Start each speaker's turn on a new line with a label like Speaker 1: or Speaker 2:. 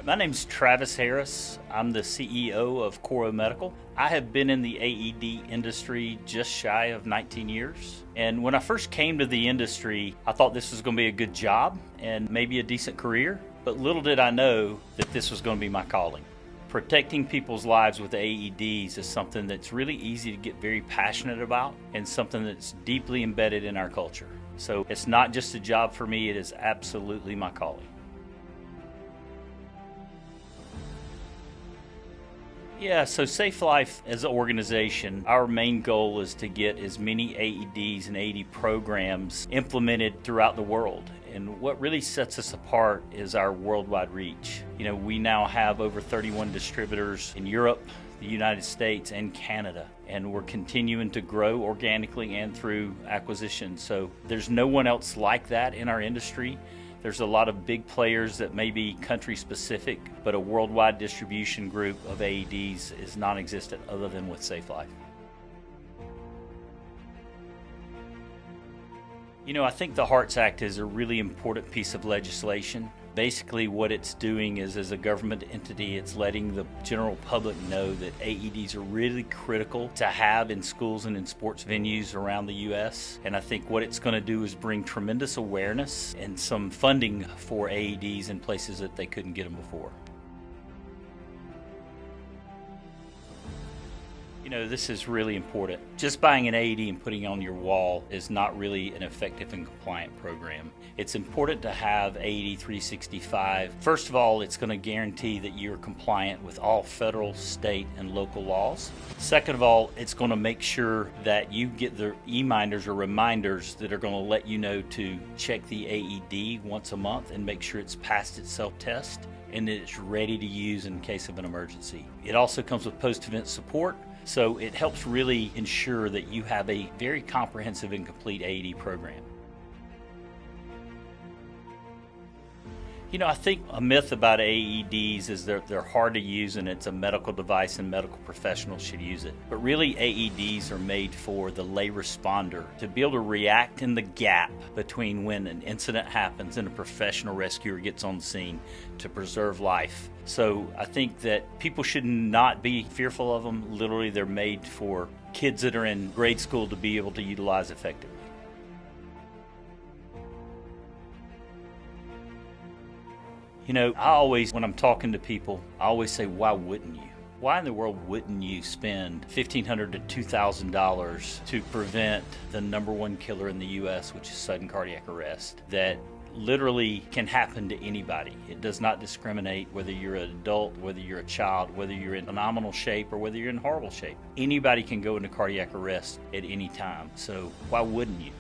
Speaker 1: My name's Travis Harris. I'm the CEO of CoroMedical. I have been in the AED industry just shy of 19 years. And when I first came to the industry, I thought this was going to be a good job and maybe a decent career. But little did I know that this was going to be my calling. Protecting people's lives with AEDs is something that's really easy to get very passionate about and something that's deeply embedded in our culture. So it's not just a job for me, it is absolutely my calling. Yeah, so SafeLife as an organization, our main goal is to get as many AEDs and AED programs implemented throughout the world. And what really sets us apart is our worldwide reach. We now have over 31 distributors in Europe, the United States, and Canada. And we're continuing to grow organically and through acquisition. So there's no one else like that in our industry. There's a lot of big players that may be country specific, but a worldwide distribution group of AEDs is non-existent other than with SafeLife. I think the HEARTS Act is a really important piece of legislation. Basically what it's doing is, as a government entity, it's letting the general public know that AEDs are really critical to have in schools and in sports venues around the U.S. And I think what it's going to do is bring tremendous awareness and some funding for AEDs in places that they couldn't get them before. This is really important. Just buying an AED and putting it on your wall is not really an effective and compliant program. It's important to have AED 365. First of all, it's going to guarantee that you're compliant with all federal, state, and local laws. Second of all, it's going to make sure that you get the e-minders or reminders that are going to let you know to check the AED once a month and make sure it's passed its self-test and that it's ready to use in case of an emergency. It also comes with post-event support. So it helps really ensure that you have a very comprehensive and complete AED program. I think a myth about AEDs is they're hard to use and it's a medical device and medical professionals should use it. But really AEDs are made for the lay responder to be able to react in the gap between when an incident happens and a professional rescuer gets on the scene to preserve life. So I think that people should not be fearful of them. Literally, they're made for kids that are in grade school to be able to utilize effectively. I always, when I'm talking to people, I always say, why wouldn't you? Why in the world wouldn't you spend $1,500 to $2,000 to prevent the #1 killer in the U.S., which is sudden cardiac arrest, that literally can happen to anybody? It does not discriminate whether you're an adult, whether you're a child, whether you're in phenomenal shape, or whether you're in horrible shape. Anybody can go into cardiac arrest at any time, so why wouldn't you?